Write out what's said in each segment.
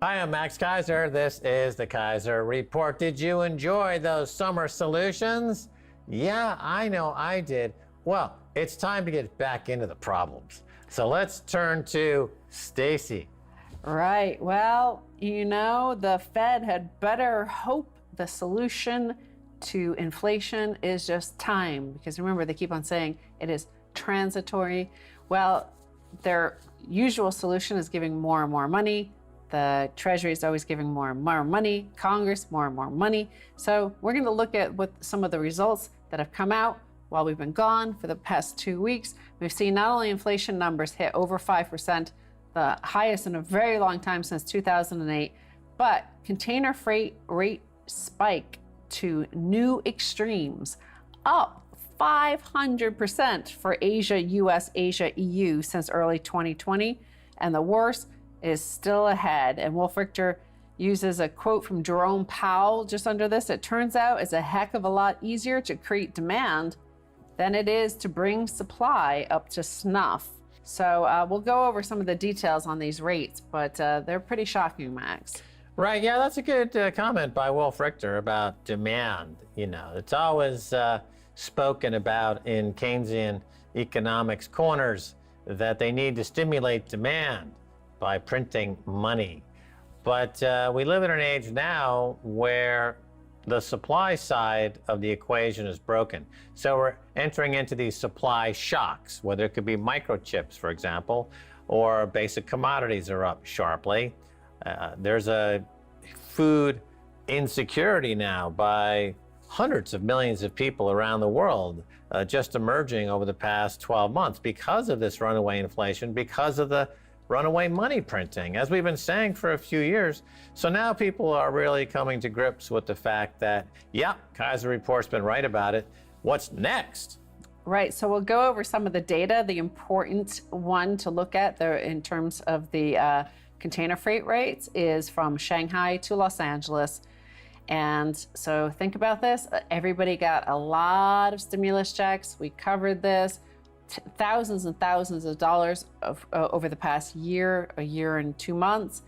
Hi, I'm Max Keiser. This is the Keiser Report. Did you enjoy those summer solutions? Yeah, I know I did. Well, it's time to get back into the problems. So let's turn to Stacy. Right. Well, the Fed had better hope the solution to inflation is just time, because remember, they keep on saying it is transitory. Well, their usual solution is giving more and more money. The Treasury is always giving more and more money, Congress more and more money. So we're going to look at what some of the results that have come out while we've been gone for the past 2 weeks. We've seen not only inflation numbers hit over 5%, the highest in a very long time since 2008, but container freight rate spike to new extremes, up 500% for Asia, US, Asia, EU since early 2020. And the worst is still ahead. And Wolf Richter uses a quote from Jerome Powell just under this. It turns out it's a heck of a lot easier to create demand than it is to bring supply up to snuff. So we'll go over some of the details on these rates, but they're pretty shocking, Max. Right, yeah, that's a good comment by Wolf Richter about demand. It's always spoken about in Keynesian economics corners that they need to stimulate demand by printing money. But we live in an age now where the supply side of the equation is broken. So we're entering into these supply shocks, whether it could be microchips, for example, or basic commodities are up sharply. There's a food insecurity now by hundreds of millions of people around the world just emerging over the past 12 months because of this runaway inflation, because of the runaway money printing, as we've been saying for a few years. So now people are really coming to grips with the fact that, yeah, Keiser Report's been right about it. What's next? Right, so we'll go over some of the data. The important one to look at in terms of the container freight rates is from Shanghai to Los Angeles. And so think about this. Everybody got a lot of stimulus checks. We covered this. Thousands and thousands of dollars over the past year, a year and 2 months.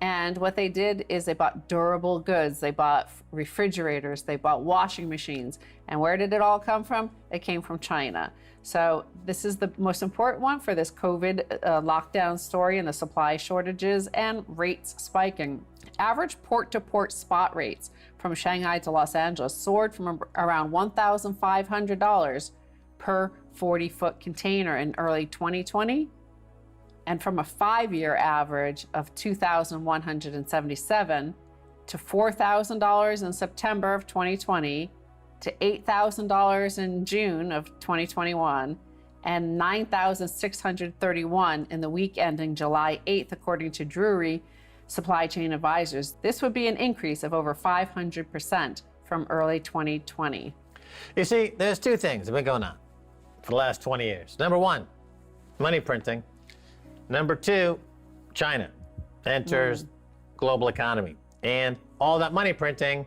And what they did is they bought durable goods. They bought refrigerators, they bought washing machines. And where did it all come from? It came from China. So this is the most important one for this COVID lockdown story and the supply shortages and rates spiking. Average port-to-port spot rates from Shanghai to Los Angeles soared from around $1,500 per 40-foot container in early 2020, and from a 5-year average of $2,177 to $4,000 in September of 2020, to $8,000 in June of 2021, and $9,631 in the week ending July 8th, according to Drury Supply Chain Advisors. This would be an increase of over 500% from early 2020. You see, there's two things that have been going on for the last 20 years. Number one, money printing. Number two, China enters global economy. And all that money printing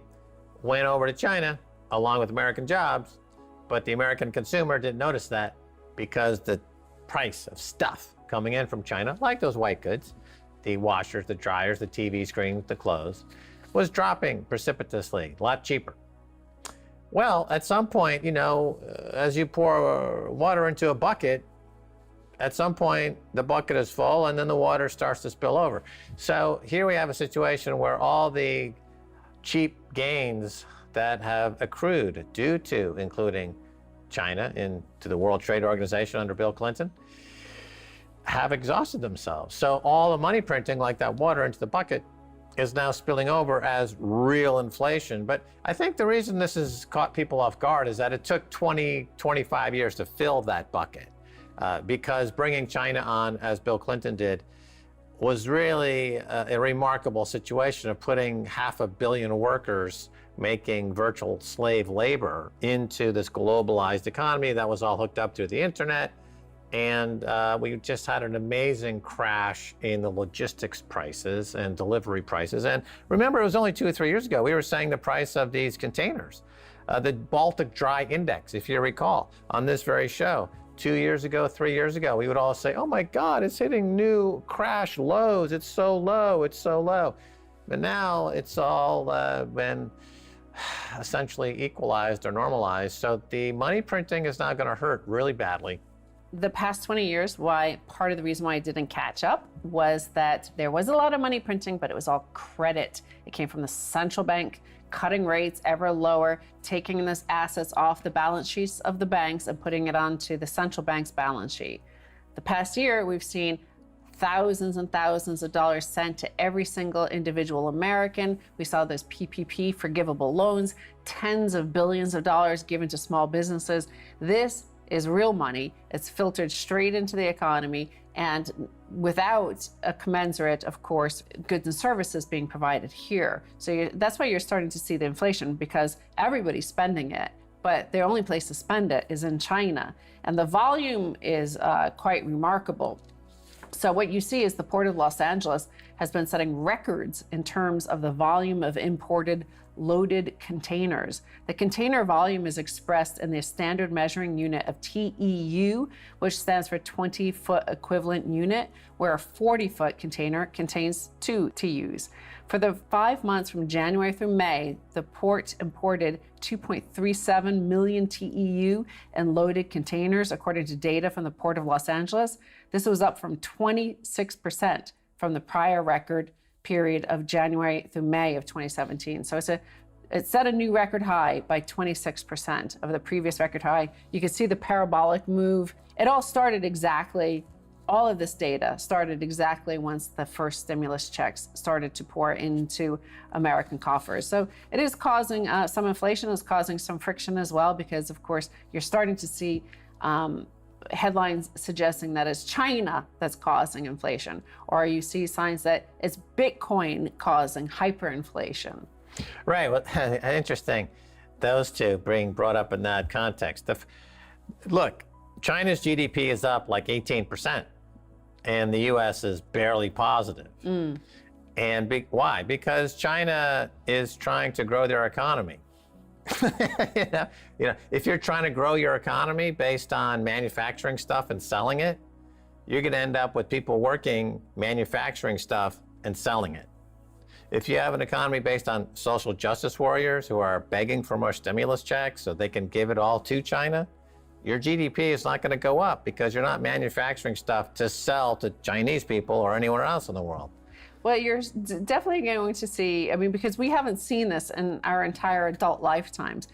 went over to China along with American jobs, but the American consumer didn't notice that because the price of stuff coming in from China, like those white goods, the washers, the dryers, the TV screens, the clothes, was dropping precipitously, a lot cheaper. Well, at some point, as you pour water into a bucket, at some point the bucket is full and then the water starts to spill over. So here we have a situation where all the cheap gains that have accrued due to including China into the World Trade Organization under Bill Clinton have exhausted themselves. So all the money printing, like that water into the bucket, is now spilling over as real inflation. But I think the reason this has caught people off guard is that it took 20, 25 years to fill that bucket. Because bringing China on, as Bill Clinton did, was really a remarkable situation of putting 500 million workers making virtual slave labor into this globalized economy that was all hooked up through the internet. And we just had an amazing crash in the logistics prices and delivery prices. And remember, it was only 2 or 3 years ago, we were saying the price of these containers, the Baltic Dry Index, if you recall, on this very show, 2 years ago, 3 years ago, we would all say, oh my God, it's hitting new crash lows. It's so low, it's so low. But now it's all been essentially equalized or normalized. So the money printing is now going to hurt really badly. The past 20 years, part of the reason why it didn't catch up was that there was a lot of money printing, but it was all credit. It came from the central bank, cutting rates ever lower, taking those assets off the balance sheets of the banks and putting it onto the central bank's balance sheet. The past year, we've seen thousands and thousands of dollars sent to every single individual American. We saw those PPP forgivable loans, tens of billions of dollars given to small businesses. This is real money. It's filtered straight into the economy, and without a commensurate, of course, goods and services being provided here. So that's why you're starting to see the inflation, because everybody's spending it, but the only place to spend it is in China. And the volume is quite remarkable. So what you see is the Port of Los Angeles has been setting records in terms of the volume of imported loaded containers. The container volume is expressed in the standard measuring unit of TEU, which stands for 20-foot equivalent unit, where a 40-foot container contains 2 TEUs. For the 5 months from January through May, the port imported 2.37 million TEU in loaded containers, according to data from the Port of Los Angeles. This was up from 26% from the prior record period of January through May of 2017. So it set a new record high by 26% of the previous record high. You can see the parabolic move. It all started exactly, all of this data started exactly once the first stimulus checks started to pour into American coffers. So it is causing some inflation, is causing some friction as well, because of course you're starting to see headlines suggesting that it's China that's causing inflation, or you see signs that it's Bitcoin causing hyperinflation. Right. Well, interesting. Those two brought up in that context. Look, China's GDP is up like 18%, and the U.S. is barely positive. And why? Because China is trying to grow their economy. If you're trying to grow your economy based on manufacturing stuff and selling it, you're going to end up with people working, manufacturing stuff, and selling it. If you have an economy based on social justice warriors who are begging for more stimulus checks so they can give it all to China, your GDP is not going to go up because you're not manufacturing stuff to sell to Chinese people or anyone else in the world. Well, you're definitely going to see, because we haven't seen this in our entire adult lifetimes.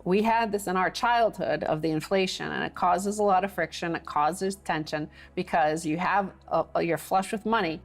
We had this in our childhood of the inflation, and it causes a lot of friction. It causes tension because you're flush with money,